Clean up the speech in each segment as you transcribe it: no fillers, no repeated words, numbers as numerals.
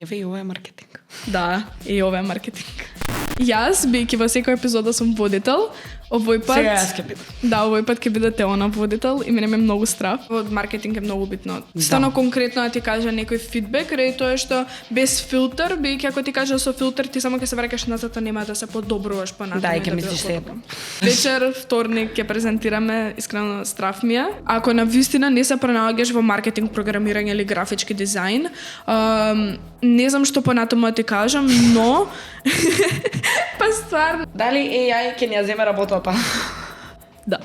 Еве и ова е маркетинг. Да, и ова е маркетинг. Јас, бијќи во секоја епизода сум водител, овој пат... Сега јас ќе бидам. Да, овој пат ќе бидете она водител и мене ме многу страв. Од маркетинг е многу битно. Стано конкретно да ти кажа некој фидбек, ради тоа што без филтер, бијќи ако ти кажа со филтер, ти само ќе се враќаш назад, а нема да се подобруваш понатаму. Да, и ќе мислиш се. Вечер, вторник ќе презентираме, искрено страв ми е. Ако навистина не се пронаоѓаш во маркетинг, програмирање или графички дизајн, не знам што понатаму да ти кажам, но па стварно. Дали AI ќе ни ја земе работата? Да.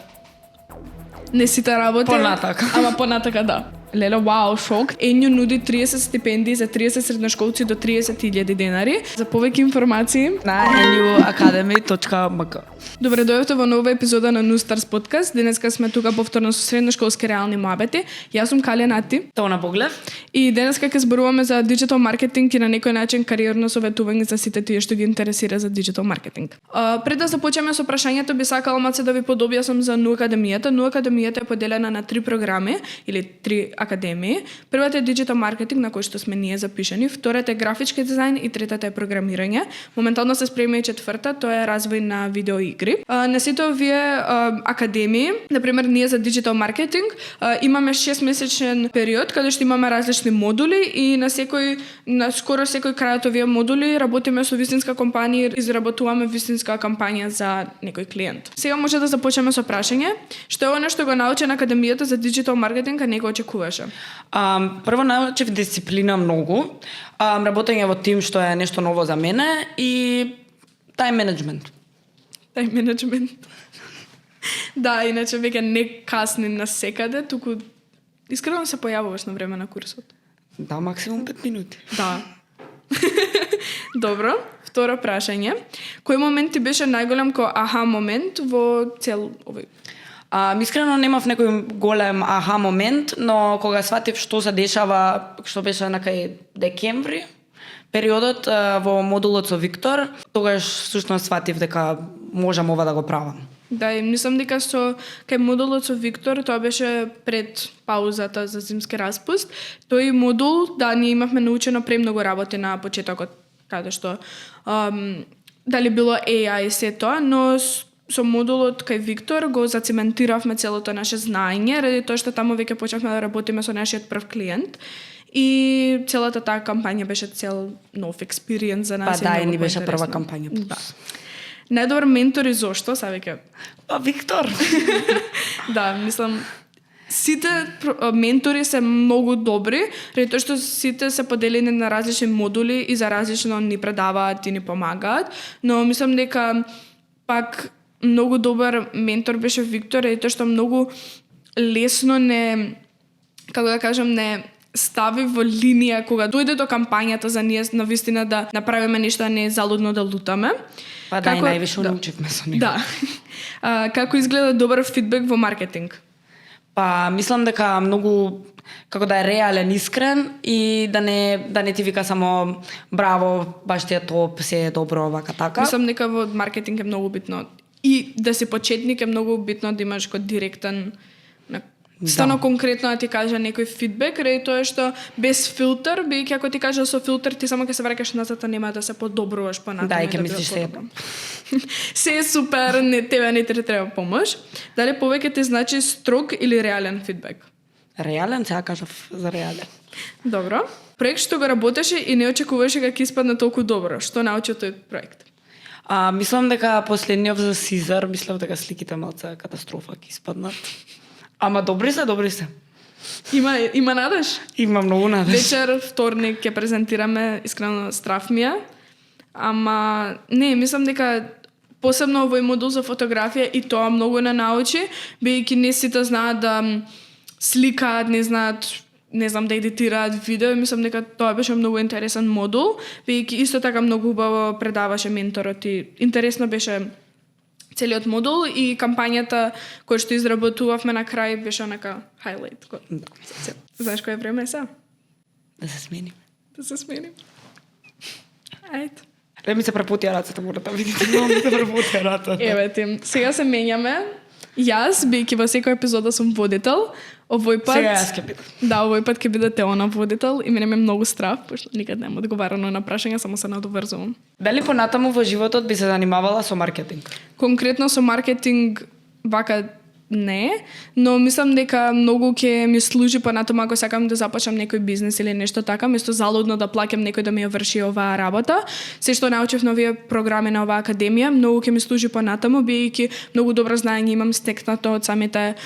Не сите работи. Понатака. Ама понатака да. Леле, вау, шок. Енју нуди 30 стипендии за 30 средношколци до 30.000 денари. За повеќе информации На nuacademy.mk. Добре дојдовте во нова епизода на New Stars подкаст. Денеска сме тука повторно со средношколски реални муабети. Јас сум Калија Нати. Тона Боглев. И денеска ќе зборуваме за диджитал маркетинг и на некој начин кариерно советување за сите тие што ги интересира за диджитал маркетинг. Пред да започнеме со прашањето, би сакала малце да ви подобјасам за Nu Академијата. Nu Академијата е поделена на 3 програми или 3 академии. Првата е диджитал маркетинг на кој што сме ние запишани, втората е графички дизајн и третата е програмирање. Моментално се спрема и четврта, тоа е развој на видео игри. На сите овие академии, например ние за диджитал маркетинг, имаме 6-месечен период каде што имаме различни модули и на скоро секој крај од овие модули работиме со вистинска компанија и изработуваме вистинска кампања за некој клиент. Сега може да започнеме со прашање, што е она што го научи на Академијата за диджитал маркетинг, а не го очекуваше? Прво научив дисциплина многу, работење во тим што е нешто ново за мене и тајм менеджмент. Тајм менеджмент. Да, иначе веќе не касни на секаде, туку искрено се појавуваш на време на курсот. Да, максимум 5 минути. Да. Добро, второ прашање. Кој момент ти беше најголем аха момент во цел овој? Искрено немав некој голем аха момент, но кога сватив што се дешава, што беше накај декември, периодот во модулот со Виктор, тогаш всушност сватив дека можам ова да го правам. Да, и мислам дека кај модулот со Виктор, тоа беше пред паузата за зимски распуст. Тој модул, да, ние имавме научено премногу работи на почетокот, каде што дали било AI и се тоа, но со модулот кај Виктор го зацементиравме целото наше знаење, ради тоа што таму веќе почнавме да работиме со нашиот прв клиент. И целата таа кампања беше цел нов експириенс за нас. Па да, и ни беше прва кампања. Да. Најдобар ментор и зошто, са веќе? Виктор. Да, мислам, сите ментори се многу добри, ради тоа што сите се поделени на различни модули и за различно ни предаваат и ни помагаат, но мислам дека пак многу добар ментор беше Виктор, ради тоа што многу лесно не стави во линија кога дојде до кампањата за ние на вистина да направиме нешто, а не залудно да лутаме. Па да, и највише научивме со него. Да. Како изгледа добар фидбек во маркетинг? Па мислам дека многу како да е реален, искрен и да не ти вика само браво, баш ти е топ, се е добро, вака така. Мислам дека во маркетинг е многу битно и да си почетник е многу битно да имаш директен стано конкретно да ти кажа некој фидбек, ради тоа што без филтер, бијќи ако ти кажа со филтер, ти само ќе се враќаш назад, а нема да се подобруваш понатаму. Да, и ќе мислиш се. Се е супер, тебе не ти треба помош. Дали повеќе ти значи строг или реален фидбек? Реален, сега кажав за реален. Добро. Проект што го работеше и не очекуваше дека ќе испадне толку добро. Што научи од тој проект? Мислам дека последниот за Сизар, мислам дека сликите малце катастрофа ќе испаднат. Ама добри се. Има надеж? Има многу надеж. Вечер, вторник ќе презентираме, искрено страв ми е. Ама не, мислам дека посебно овој модул за фотографија и тоа многу не научи, бидејќи не сите знаат да сликаат, не знам да едитираат видео, мислам дека тоа беше многу интересен модул, бидејќи исто така многу убаво предаваше менторот и интересно беше целиот модул и кампањата која што изработувавме на крај беше онака highlight. Знаеш кој е време сега? Да се сменим. Ајде. Ми се препотија рацете, мора да видите, ми се препотија рацете. Еве ти, сега се менјаме. Јас, бидејќи во секоја епизода сум водител, овој пат... Сега јас ќе бидам. Да, овој пат ќе бидете она водител и мене ме многу страв, пошто никад нема одговарано на прашања, само се надоврзувам. Дали понатаму во животот би се занимавала со маркетинг? Конкретно со маркетинг вака не, но мислам дека многу ќе ми служи понатаму ако сакам да започнам некој бизнес или нешто така, место залудно да плаќам некој да ми ја врши оваа работа. Се што научив на овие програми на оваа академија, многу ќе ми служи понатаму, бидејќи многу добро знаење имам стекнато од самите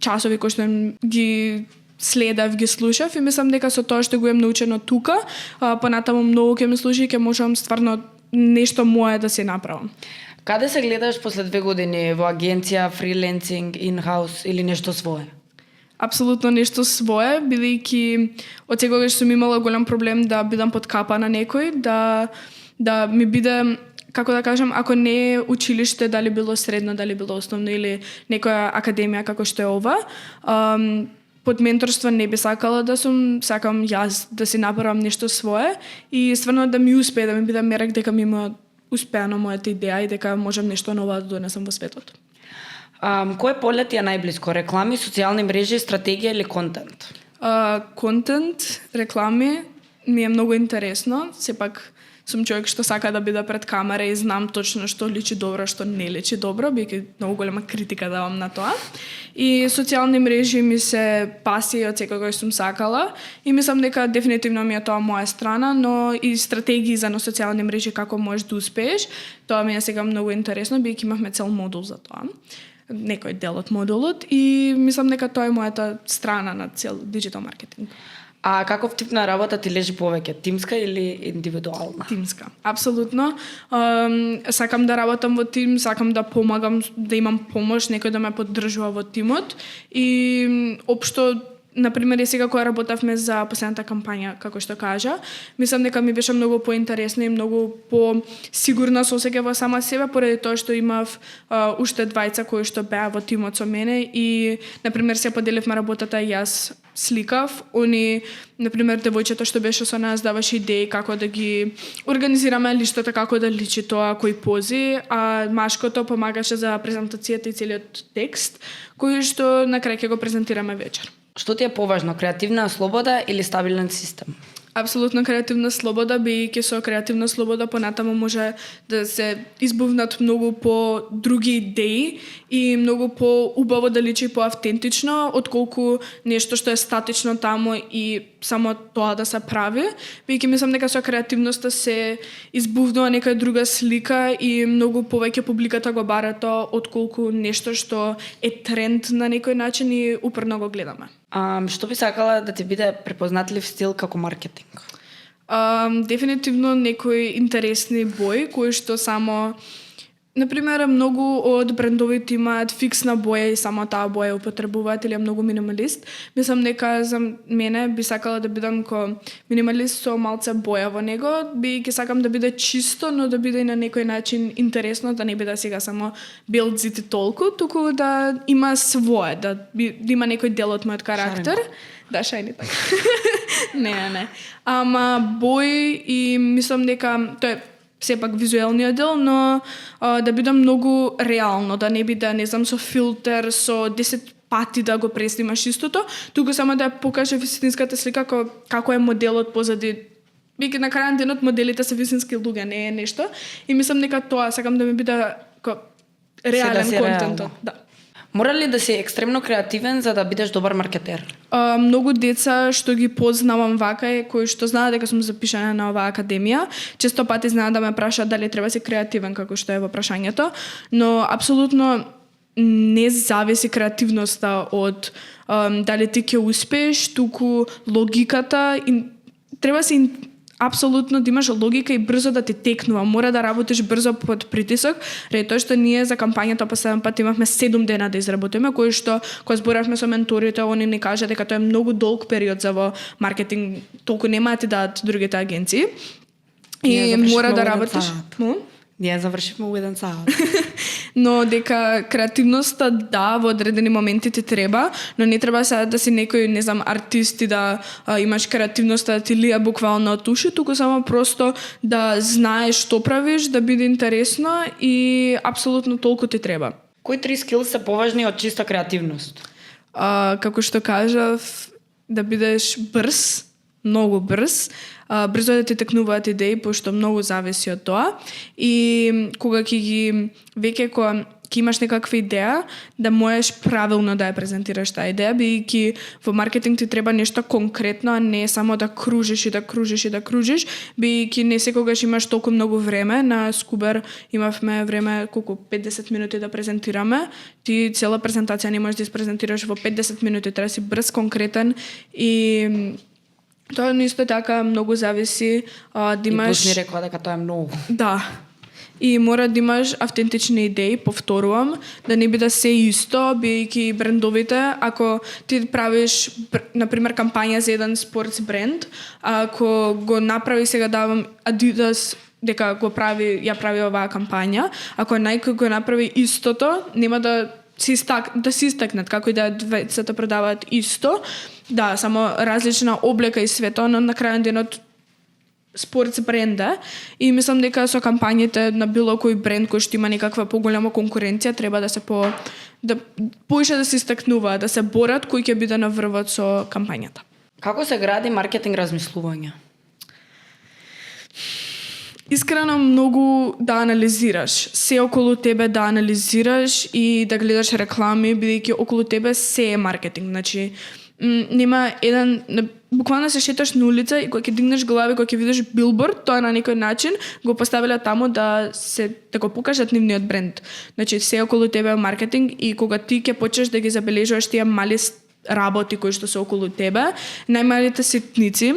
часови кои што ги следав, ги слушав и мислам дека со тоа што го имам научено тука, понатаму многу ќе ми служи и ќе можам стварно нешто мое да се направам. Каде се гледаш после 2 години? Во агенција, фриленсинг, инхаус или нешто свое? Апсолутно нешто свое, бидејќи од секогаш сум имала голем проблем да бидам под капа на некој, да ми биде, како да кажам, ако не е училиште, дали било средно, дали било основно или некоја академија како што е ова, под менторство не би сакала да сакам јас да си направам нешто свое и стварно да ми успее, да ми биде мерак дека ми има успеано мојата идеја и дека можам нешто ново да донесам во светот. Кој поле ти е најблиско? Реклами, социјални мрежи, стратегија или контент? Контент, реклами ми е многу интересно. Сепак сум човек што сака да биде пред камера и знам точно што личи добро, што не личи добро, бидејќи многу голема критика давам на тоа. И социјални мрежи ми се пасија од секогаш сум сакала и мислам дека дефинитивно ми е тоа моја страна, но и стратегии за на социјални мрежи како можеш да успееш, тоа ми е сега многу интересно, бидејќи имавме цел модул за тоа. Некој дел од модулот и мислам дека тоа е мојата страна на цел диджитал маркетинг. А каков тип на работа ти лежи повеќе, тимска или индивидуална? Тимска, апсолутно. Сакам да работам во тим, сакам да помагам, да имам помош, некој да ме поддржува во тимот и општо, например, сега кога работавме за последната кампања, како што кажа, мислам дека ми беше многу поинтересно и многу по-сигурна со осеќа во сама себе, поради тоа што имав уште двајца кои што беа во тимот со мене и, например, се поделивме работата и јас сликав, они, например, девојчето што беше со нас даваше идеи како да ги организираме лиштата, како да личи тоа, кои пози, а машкото помагаше за презентацијата и целиот текст, кој што на крај ќе го презентираме вечер. Што ти е поважно, креативна слобода или стабилен систем? Апсолутно креативна слобода, бидејќи со креативна слобода понатаму може да се избувнат многу по други идеи и многу по убаво да личи по автентично, отколку нешто што е статично таму и само тоа да се прави. Бидејќи мислам дека со креативноста се избувнува нека друга слика и многу повеќе публиката го бара тоа отколку нешто што е тренд на некој начин и упорно го гледаме. Што би сакала да ти биде препознатлив стил како маркетинг? Дефинитивно некои интересни бои кои што само, например, многу од брендовите имаат фиксна боја и само таа боја употребуваат или е многу минималист. Мислам дека за мене би сакала да бидам ко минималист со малце боја во него, бидејќи сакам да биде чисто, но да биде и на некој начин интересно, да не биде сега само белдзит и толку, туку да има свое, да има некој дел од мојот карактер. Да, шајни така. Не. Ама бој и мислам дека тоа е сепак визуелниот дел, но да бидам многу реално, да не биде, не знам, со филтер, со 10 пати да го преснимаш истото, туку само да покаже вистинската слика како е моделот позади. Бидејќи на крајен денот моделите се вистински луѓе, не е нешто. И мислам дека тоа сакам да ми биде реален контентот. Да. Мора ли да си екстремно креативен за да бидеш добар маркетер? Многу деца што ги познавам вака е кои што знаат дека сум запишана на оваа академија, често пати знаат да ме прашаат дали треба си креативен како што е во прашањето, но апсолутно не зависи креативноста од дали ти ќе успееш, туку логиката и треба си апсолутно да имаш логика и брзо да ти текнува. Мора да работиш брзо под притисок, ради тоа што ние за кампањата последен пат имавме 7 дена да изработиме, кои што кога зборавме со менторите, они ни кажа дека тоа е многу долг период за во маркетинг, толку нема да ти дадат другите агенции. И мора да работиш. Ние завршивме у 1 саат. Но дека креативноста да, во одредени моменти ти треба, но не треба сега да си некој, не знам, артист и да имаш креативноста да ти лија буквално од уши, туку само просто да знаеш што правиш, да биде интересно и апсолутно толку ти треба. Кои 3 скилс се поважни од чиста креативност? Како што кажав, да бидеш брз, многу брз, брзо да ти текнуваат идеи, пошто многу зависи од тоа. И кога кога имаш некаква идеја, да можеш правилно да ја презентираш таа идеја, бидејќи во маркетинг ти треба нешто конкретно, а не само да кружиш, бидејќи не секогаш имаш толку многу време. На Скубер имавме време 50 минути да презентираме. Ти цела презентација не можеш да испрезентираш во 50 минути, треба да си брз, конкретен и тоа исто така многу зависи да имаш... И пусни рекла дека тоа е многу. Да. И мора да имаш автентични идеи, повторувам, да не биде се исто, бидејќи брендовите, ако ти правиш, например, кампања за еден спортс бренд, ако го направи, сега давам Adidas, дека ја прави оваа кампања, ако Nike го направи истото, нема да се истакнат, како и да двајцата продаваат исто, да, само различна облека и свето, но на крајен денот спортс бренда, и мислам дека со кампањите на било кој бренд кој што има некаква поголема конкуренција треба да се поише да се истакнува, да се борат кој ќе биде на врвот со кампањата. Како се гради маркетинг размислување? Искрено многу да анализираш, се околу тебе да анализираш и да гледаш реклами, бидејќи околу тебе се е маркетинг. Значи, нема еден, буквално се шеташ на улица и кога ќе дигнеш глава, кога ќе видиш билборд, тоа на некој начин го поставиле таму да го покажат нивниот бренд. Значи, се околу тебе е маркетинг и кога ти ќе почнеш да ги забележуваш тие мали работи кои што се околу тебе, најмалите ситници,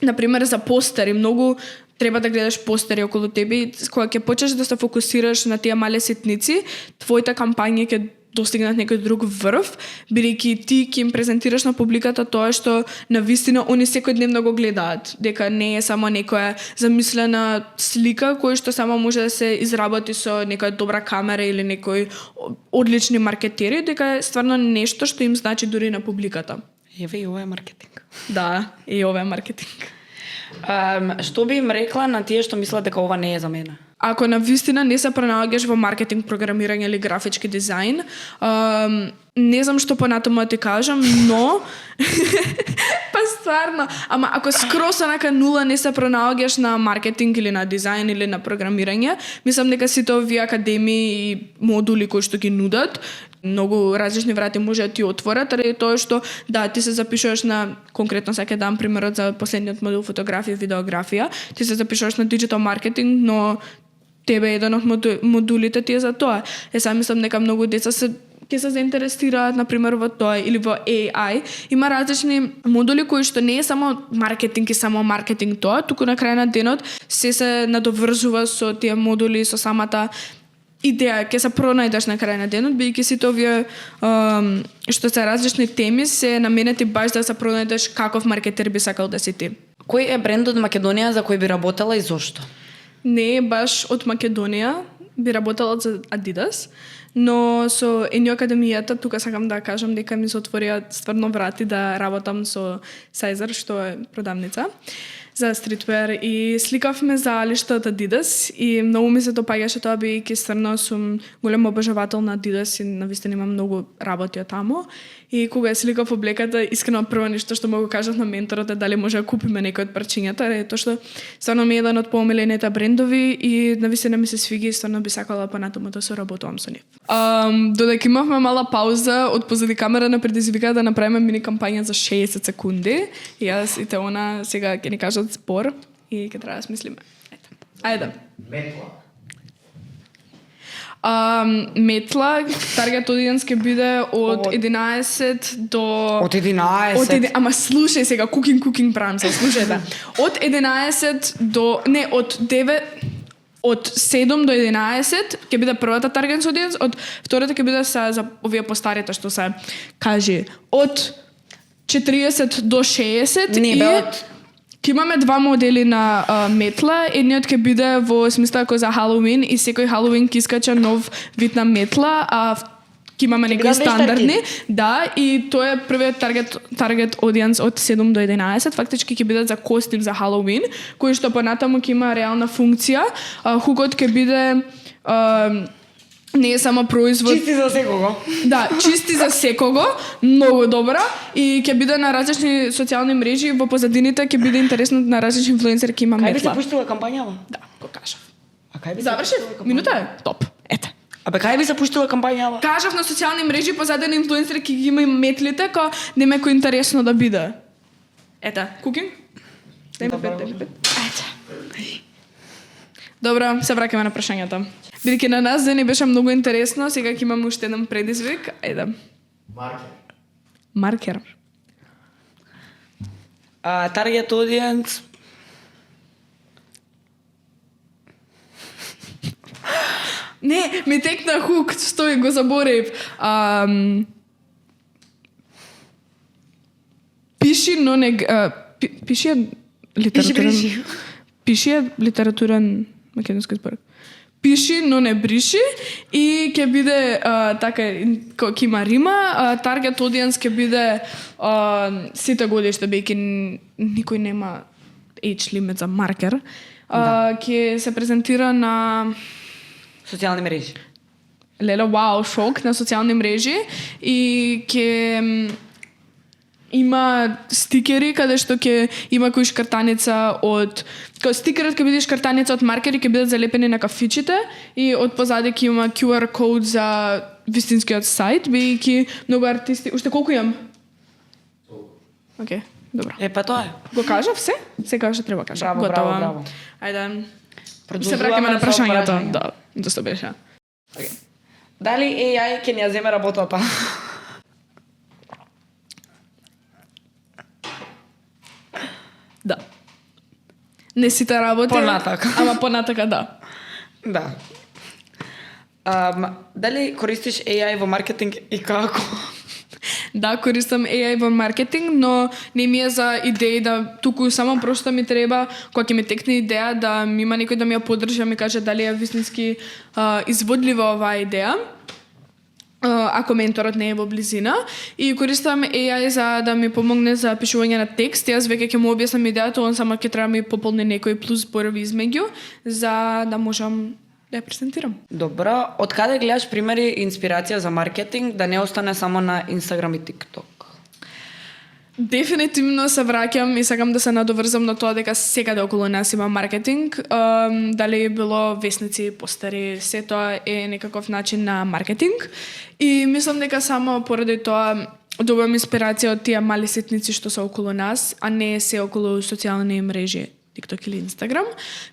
например за постери, многу треба да гледаш постери околу тебе и кога ќе почнеш да се фокусираш на тие мали ситници, твоите кампањи ќе достигнат некој друг врв, бидејќи ти ќе им презентираш на публиката тоа што навистина они секојдневно го гледаат, дека не е само некоја замислена слика која што само може да се изработи со некоја добра камера или некои одлични маркетери, дека е стварно нешто што им значи дури на публиката. Еве и ова е маркетинг. Да, и ова е маркетинг. Што би им рекла на тие што мислат дека ова не е за мене? Ако навистина не се пронаоѓаш во маркетинг, програмирање или графички дизајн, не знам што понатаму да ти кажам, но па стварно, ама ако скрос онака нула не се пронаоѓаш на маркетинг или на дизајн или на програмирање, мислам дека сите овие академии и модули кои што ги нудат, многу различни врати може да ти отворат, ради тоа што да ти се запишуваш на, конкретно сега дам примерот за последниот модул фотографија и видеографија, ти се запишуваш на диджитал маркетинг, но тебе еден од модулите ти е за тоа. Сега мислам дека многу деца ќе се заинтересираат например во тоа или во AI. Има различни модули кои што не е само маркетинг и само маркетинг тоа, туку на крај на денот се надоврзува со тие модули, со самата идеја, ќе се пронајдеш на крај на денот, бидејќи сите овие што се различни теми се наменети баш да се пронајдеш каков маркетер би сакал да си ти. Кој е брендот Македонија за кој би работела и зошто? Не е баш од Македонија, би работела за Adidas, но со Енјо академијата, тука сакам да кажам дека ми се отворија стварно врати да работам со Сайзер, што е продавница за стритвер, и сликавме за лишта од Adidas и многу ми се допаѓаше тоа, бидејќи стварно сум голем обожавател на Adidas и навистина имам многу работи од таму. И кога ја сликав облеката, искрено прво нешто што могу кажат на менторот е дали може да купиме некој од парчињата, тоа што стварно ми е еден од поомилените брендови и навистина ми се свиги и стварно би сакала понатаму да соработувам со нив. Додека имавме мала пауза, од позади камера на предизвика да направиме мини кампања за 60 секунди. И јас и Теона сега ќе ни кажат спор и ќе треба да смислиме. Ајде. Метла. Метла, таргет аудиенс ќе биде од 11 до... Од 11? Ама слушај сега, cooking брамса, слушајте. Од 11 до... Не, од 9... Од 7 до 11 ќе биде првата таргет аудиенс, од втората ќе биде за овие постарите што се кажи. Од 40 до 60 Не, и... бе, од... Ќе имаме два модели на метла. Едниот ќе биде во смисла како за Халоуин и секој Халоуин ќе искача нов вид на метла, а ќе имаме некои стандардни. Да, и тоа е првиот таргет аудиенс од 7 до 11. Фактички ќе бидат за костим за Халоуин, кој што понатаму ќе има реална функција. Хугот ќе биде Не е само производ. Чисти за секого. Да, чисти за секого, многу добра и ќе биде на различни социјални мрежи, во позадините ќе биде интересно на различни инфлуенсери ќе има Кај би се метла. пуштила кампањава? Да, го кажав. А кај би се Завршив? пуштила кампањава? Минута е? Топ. Ете. Абе кај би се пуштила кампањава? Кажав на социјални мрежи позадини инфлуенсери ќе ги има и метлите, као нема кој интересно да биде. Ете, кукинг? Дај ми пет. Ете. Добро, се враќаме на прашањата. Бидејќи на нас не беше многу интересно, сега ќе имаме уште еден предизвик. Ајде. Маркер. Target audience. Не, ми текна хук, стои, го заборев. Пиши, но не... Пиши е литературен... Пиши е литературен... Македонски збор. Пиши, но не бриши. И ќе биде така, ќе има рима. Target audience ќе биде сите годишта, бејќи никој нема age limit за маркер. Ќе се презентира на... Социјални мрежи. Леле, вау, шок на социјални мрежи и ќе има стикери каде што ќе има кој шкртаница од стикерот ќе биде шкртаница од маркери ќе бидат залепени на кафичите и од позади ќе има QR код за вистинскиот сајт, бидејќи многу артисти, уште колку имам? Океј, добро. Па тоа е. Го кажав се? Сега што треба кажам. Браво, Готово. браво. Ајде. Се Продолжуваме враќаме на со прашањето. прашања. Да, доста беше. Okay. Дали AI ќе ни ја земе работата? Да. Не сите работи. Понатака. Ама понатака да. Да. Дали користиш AI во маркетинг и како? Да, користам AI во маркетинг, но не ми е за идеи да туку само просто ми треба кога ќе ми текне идеја да ми има некој да ми ја поддржи, ми каже дали е вистински изводлива оваа идеја. Ако менторот не е во близина и користам AI за да ми помогне за пишување на текст. Јас веќе ќе му објаснам идејата, он само ќе треба ми пополни некои плюс зборови измеѓу за да можам да ја презентирам. Добро, од каде гледаш примери и инспирација за маркетинг да не остане само на Инстаграм и ТикТок? Дефинитивно се враќам и сакам да се надоврзам на тоа дека секаде околу нас има маркетинг. Дали е било весници, постери, се тоа е некаков начин на маркетинг. И мислам дека само поради тоа добивам инспирација од тие мали ситници што се околу нас, а не се околу социјални мрежи, TikTok или Instagram,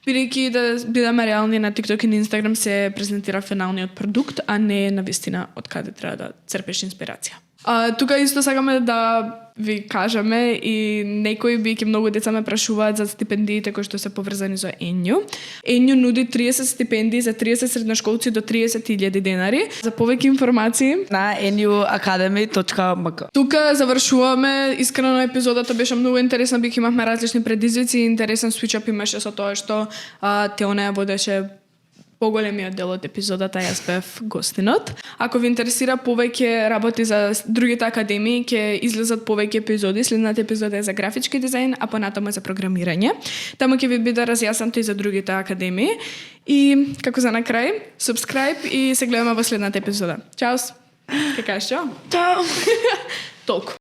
бидејќи да бидеме реални, на TikTok и на Instagram се презентира финалниот продукт, а не на вистина од каде треба да црпеш инспирација. Тука исто сакаме да ви кажеме и некои биќе многу деца ме прашуваат за стипендиите кои што се поврзани за Енју. Енју нуди 30 стипендии за 30 средношколци до 30.000 денари. За повеќе информации На enuacademy.mk. Тука завршуваме. Искрено епизодата беше многу интересна, бих имавме различни предизвици и интересен switch-up имаше со тоа што Теона ја водеше поголемиот дел од епизодата, јас бев гостинот. Ако ви интересира повеќе работи за другите академии, ќе излезат повеќе епизоди. Следната епизода е за графички дизајн, а понатаму е за програмирање. Таму ќе ви биде разјаснато и за другите академии. И како за на крај, subscribe и се гледаме во следната епизода. Чао! Ке кажеш чао? Чао! Толку.